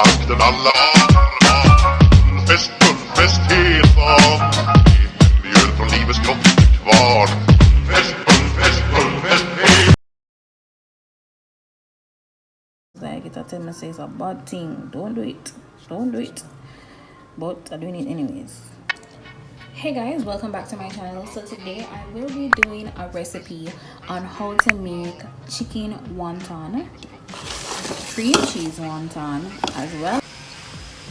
Akten alla fullfest hela mjöl från livets grottekvarn. Fullfest hela. Like it, I tell me say it's a bad thing. Don't do it. Don't do it. But I'm doing it anyways. Hey guys, welcome back to my channel. So today I will be doing a recipe on how to make chicken wonton, cream cheese wonton as well.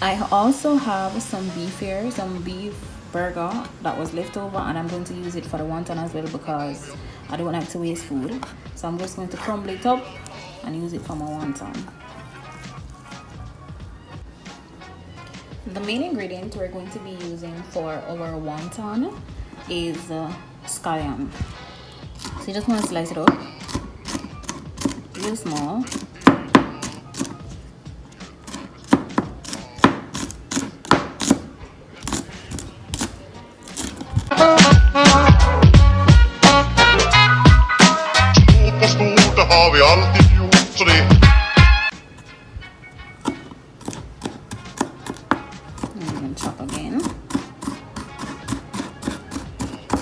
I also have some beef here, some beef burger that was left over, and I'm going to use it for the wonton as well because I don't like to waste food. So I'm just going to crumble it up and use it for my wonton. The main ingredient we're going to be using for our wonton is scallion. So you just want to slice it up real small. Har vi alltid gjort så det. And chop again.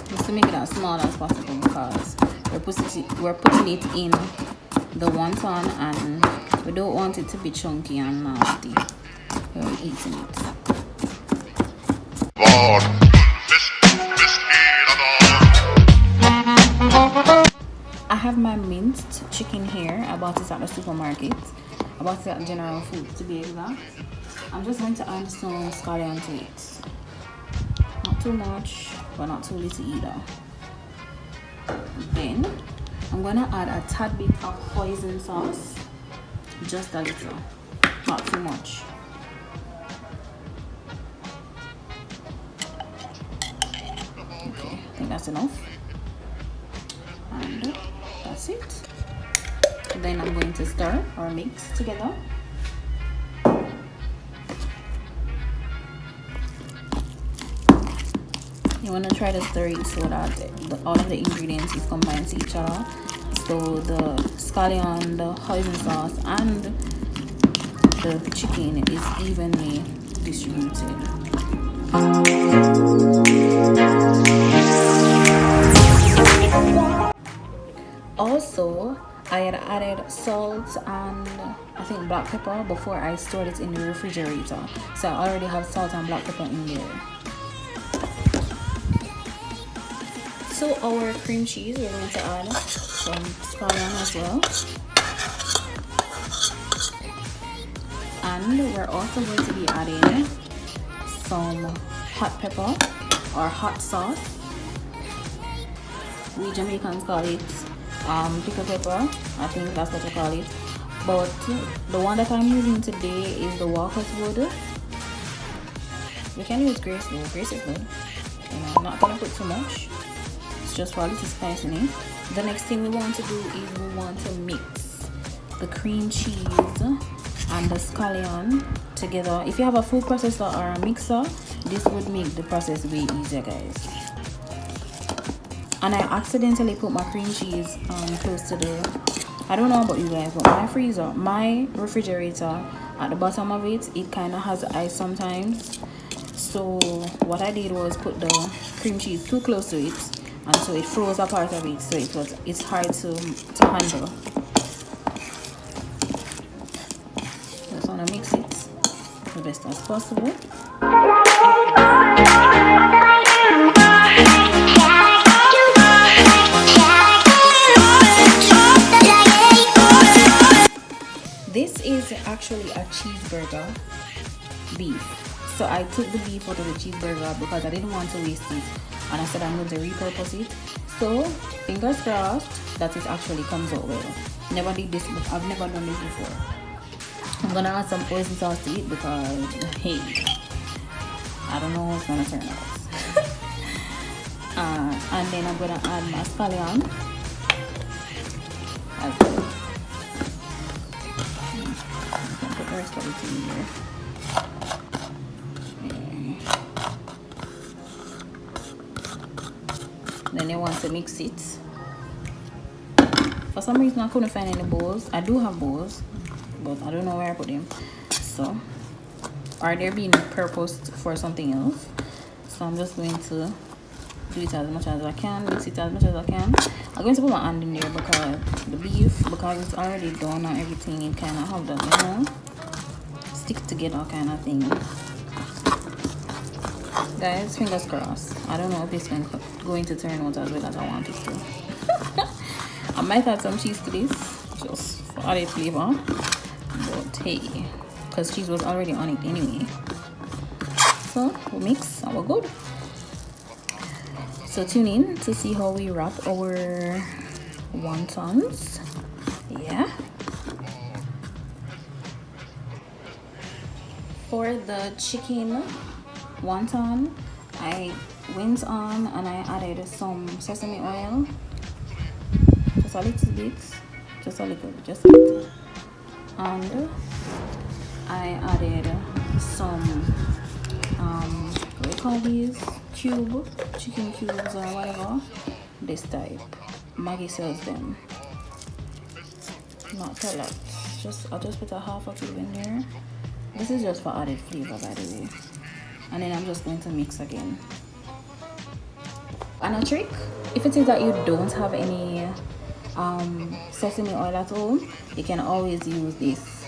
Just to make it as small as possible because we're putting it in the wonton and we don't want it to be chunky and nasty. We're eating it. I have my minced chicken here. I bought it at the supermarket. I bought it at General Foods to be exact. I'm just going to add some scallion to it. Not too much, but not too little either. Then I'm gonna add a tad bit of Hoisin sauce. Just a little, not too much. Okay, I think that's enough. And that's it. Then I'm going to stir or mix together. You want to try to stir it so that all of the ingredients is combined to each other. So the scallion, the hoisin sauce, and the chicken is evenly distributed. Also, I had added salt and I think black pepper before I stored it in the refrigerator. So I already have salt and black pepper in there. To our cream cheese, we're going to add some scallion as well. And we're also going to be adding some hot pepper or hot sauce. We Jamaicans call it pickle pepper. I think that's what we call it. But the one that I'm using today is the Walker's Wood. We can use Grace though. Grace is good. You know, I'm not gonna put too much. It's just for a little spice in it. The next thing we want to do is we want to mix the cream cheese and the scallion together. If you have a food processor or a mixer, this would make the process way easier, guys. And I accidentally put my cream cheese close to the, I don't know about you guys, but my refrigerator, at the bottom of it, it kind of has ice sometimes. So what I did was put the cream cheese too close to it, and so it froze a part of it, so it's hard to handle. Just want to mix it the best as possible. This is actually a cheeseburger beef. So I took the beef out of the cheeseburger because I didn't want to waste it. And I said I'm going to repurpose it. So fingers crossed that it actually comes out well. Never did this, but I've never done this before. I'm going to add some Hoisin sauce to it because, hey, I don't know how it's going to turn out. And then I'm going to add my scallion as well. Put the rest of it in here. Then you want to mix it. For some reason I couldn't find any bowls. I do have bowls, but I don't know where I put them. So or they're being purposed for something else. So I'm just going to do it as much as I can, mix it as much as I can. I'm going to put my hand in there because the beef, because it's already done and everything, it kind of have that, you know, stick together kind of thing. Guys, fingers crossed. I don't know if it's going to turn out as well as I want it to. I might add some cheese to this, just for added flavor. But hey, because cheese was already on it anyway. So we'll mix and we're good. So tune in to see how we wrap our wontons. Yeah. For the chicken wonton, I went on and I added some sesame oil, just a little bit, just a little, and I added some what do you call these, chicken cubes or whatever, this type. Maggi sells them, not a lot. I just put a half a cube in there. This is just for added flavor, by the way. And then I'm just going to mix again. And a trick, if it is that you don't have any sesame oil at home, you can always use this.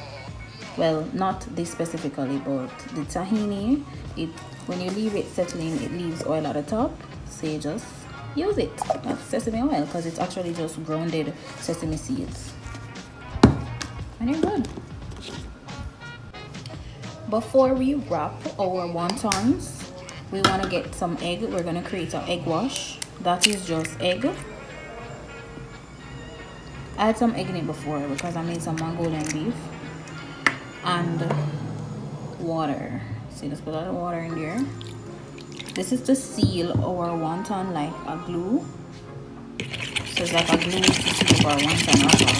Well, not this specifically, but the tahini, when you leave it settling, it leaves oil at the top, so you just use it. That's sesame oil because it's actually just grounded sesame seeds. And you're good. Before we wrap our wontons, we want to get some egg. We're going to create an egg wash. That is just egg. I had some egg in it before because I made some Mongolian beef. And water. See, let's put a lot of water in there. This is to seal our wonton like a glue. So it's like a glue to seal our wonton wrapper.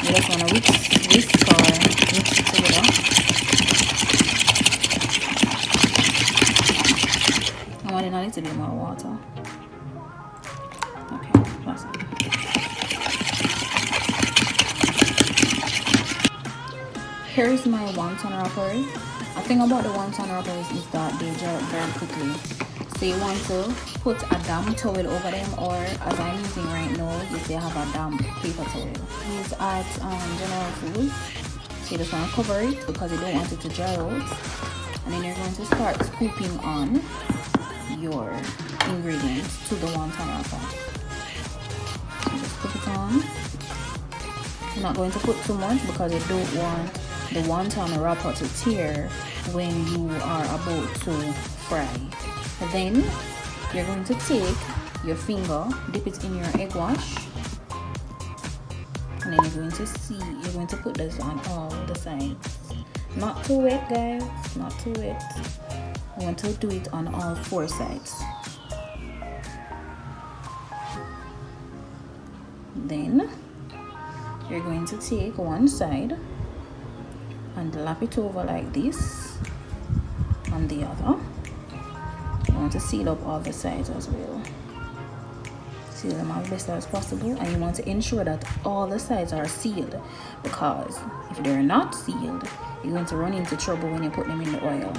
You just want to whisk or mix it together. I'm adding a little bit more water. Okay, that's it. Here is my wonton wrappers. The thing about the wonton wrappers is that they dry very quickly. So you want to put a damp towel over them, or as I'm using right now, you say have a damp paper towel. Use at General Foods. So you just want to cover it because you don't want it to dry out. And then you're going to start scooping on your ingredients to the wonton wrapper. So just put it on. You're not going to put too much because you don't want the wonton wrapper to tear when you are about to fry. And then you're going to take your finger, dip it in your egg wash, and then you're going to put this on all the sides. Not too wet, guys, not too wet. You want to do it on all 4 sides. Then you're going to take one side and lap it over like this on the other. You want to seal up all the sides as well. Seal them as best as possible, and you want to ensure that all the sides are sealed, because if they're not sealed, you're going to run into trouble when you put them in the oil.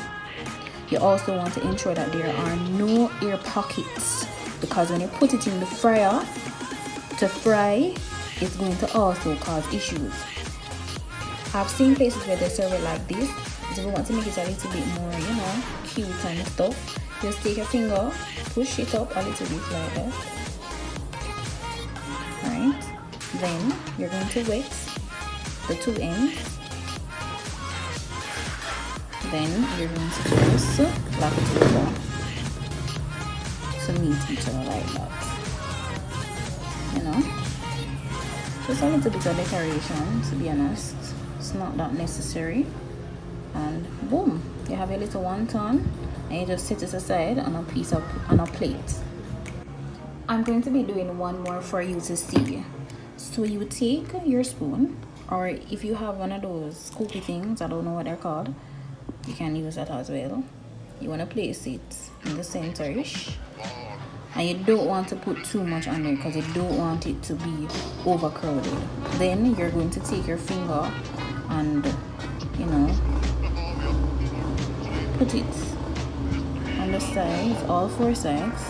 You also want to ensure that there are no air pockets, because when you put it in the fryer to fry, it's going to also cause issues. I've seen places where they serve it like this. So if you want to make it a little bit more, you know, cute and stuff, just take your finger, push it up a little bit like that. Alright, then you're going to wet the 2 ends. Then you're going to just lap it over to meet each other like that. You know, just a little bit of decoration, to be honest. It's not that necessary. And boom, you have your little wonton, and you just set it aside on a plate. I'm going to be doing one more for you to see. So you take your spoon, or if you have one of those scoopy things, I don't know what they're called, you can use that as well. You want to place it in the center-ish, and you don't want to put too much on there because you don't want it to be overcrowded. Then you're going to take your finger and, you know, put it on the sides, all four sides.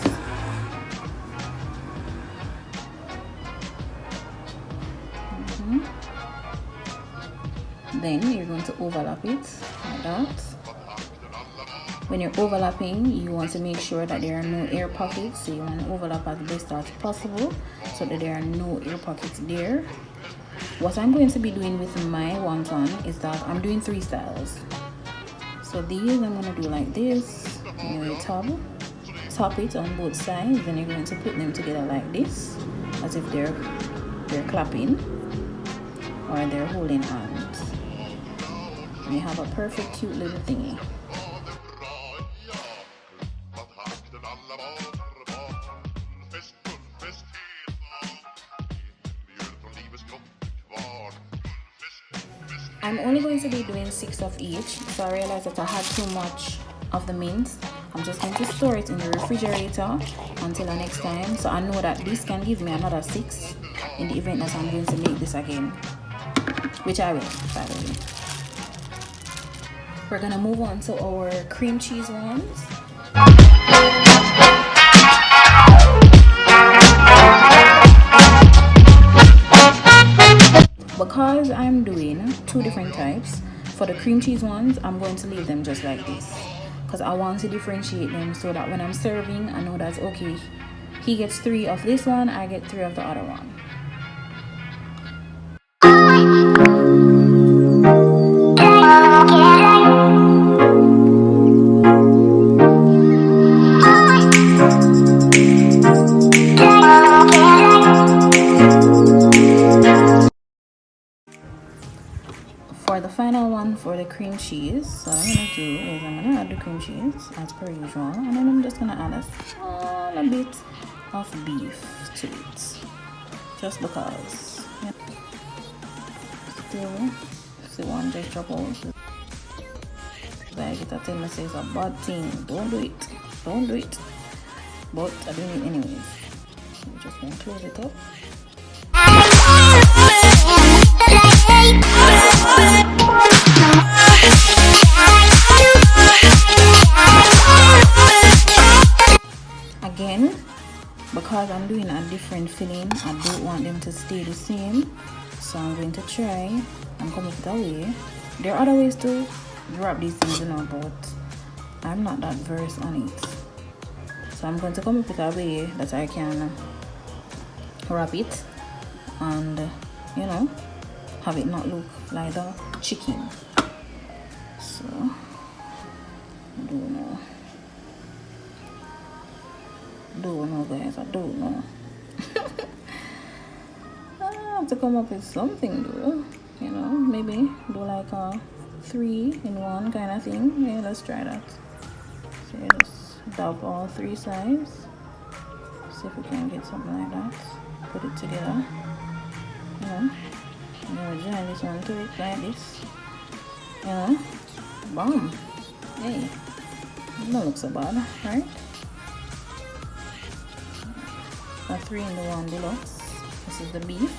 Then you're going to overlap it like that. When you're overlapping, you want to make sure that there are no air pockets, so you want to overlap as best as possible so that there are no air pockets there. What I'm going to be doing with my wonton is that I'm doing 3 styles. So these I'm going to do like this. You're going to top it on both sides, then you're going to put them together like this, as if they're clapping or they're holding hands. And you have a perfect cute little thingy. I'm only going to be doing 6 of each, so I realized that I had too much of the mince. I'm just going to store it in the refrigerator until the next time, so I know that this can give me another 6 in the event that I'm going to make this again, which I will, by the way. We're gonna move on to our cream cheese ones. Because I'm doing 2 different types, for the cream cheese ones, I'm going to leave them just like this. Because I want to differentiate them so that when I'm serving, I know that's okay. He gets 3 of this one, I get 3 of the other one. For the final one, for the cream cheese, so what I'm gonna do is I'm gonna add the cream cheese as per usual, and then I'm just gonna add a small bit of beef to it, just because. Yeah. Still, see one just drop out. Like it, I tell myself it's a bad thing. Don't do it. Don't do it. But I'm doing it anyways. So I'm just gonna close it up. Again, because I'm doing a different filling, I don't want them to stay the same, so I'm going to try and come up with a way. There are other ways to wrap these things, you know, but I'm not that versed on it, so I'm going to come up with a way that I can wrap it and, you know, have it not look like the chicken. So I don't know guys, I don't know. I have to come up with something though, you know, maybe do like a 3-in-1 kind of thing. Yeah, let's try that. So just dab all 3 sides, see if we can get something like that, put it together, you know. I'm gonna join this one to it like this, you know. Boom. Hey, don't look so bad, right? A 3-in-1 deluxe. This is the beef.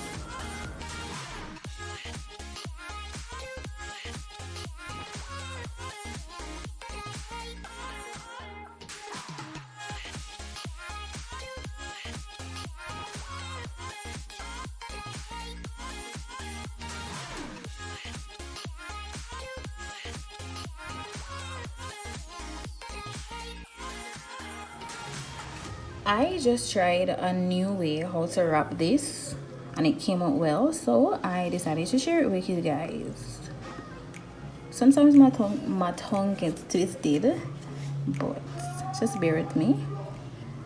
I just tried a new way how to wrap this and it came out well, so I decided to share it with you guys. Sometimes my tongue gets twisted, but just bear with me.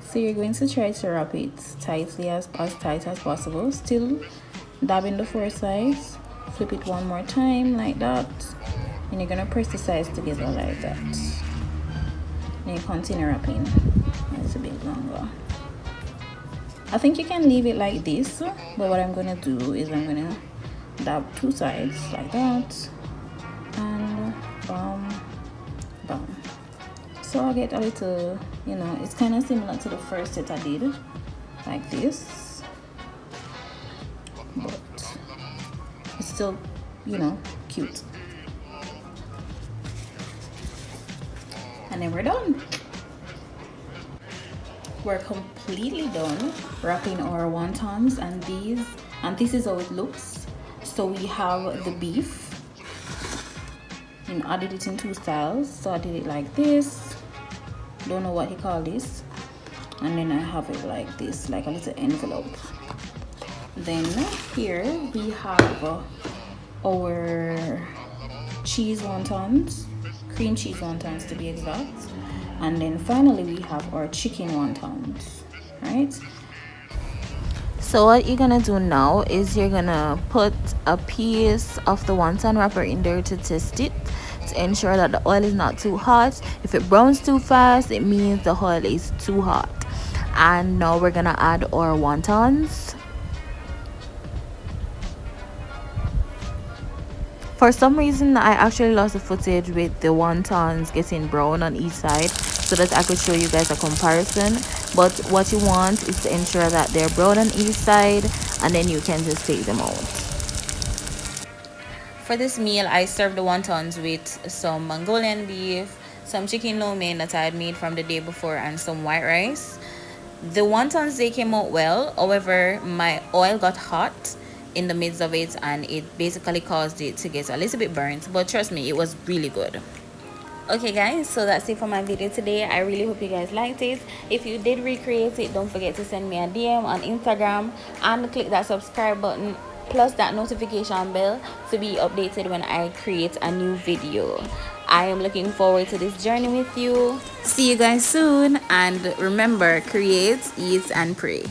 So you're going to try to wrap it tightly, as tight as possible, still dabbing the 4 sides. Flip it one more time like that, and you're gonna press the sides together like that. And you continue wrapping. It's a bit longer. I think you can leave it like this, but what I'm gonna do is I'm gonna dab 2 sides like that, and bam, bam. So I get a little, you know, it's kind of similar to the first set I did, like this, but it's still, you know, cute. And then we're done. We're completely done wrapping our wontons, and this is how it looks. So we have the beef. You know, I did it in 2 styles. So I did it like this. Don't know what he called this. And then I have it like this, like a little envelope. Then here we have our cheese wontons, cream cheese wontons to be exact. And then finally we have our chicken wontons, right? So what you're gonna do now is you're gonna put a piece of the wonton wrapper in there to test it, to ensure that the oil is not too hot. If it browns too fast, it means the oil is too hot. And now we're gonna add our wontons. For some reason, I actually lost the footage with the wontons getting brown on each side so that I could show you guys a comparison. But what you want is to ensure that they're brown on each side, and then you can just take them out. For this meal, I served the wontons with some Mongolian beef, some chicken lo mein that I had made from the day before, and some white rice. The wontons, they came out well. However, my oil got hot in the midst of it, and it basically caused it to get a little bit burnt, but trust me, it was really good. Okay guys, so that's it for my video today. I really hope you guys liked it. If you did recreate it, don't forget to send me a DM on Instagram and click that subscribe button plus that notification bell to be updated when I create a new video. I am looking forward to this journey with you. See you guys soon, and remember, create, eat, and pray.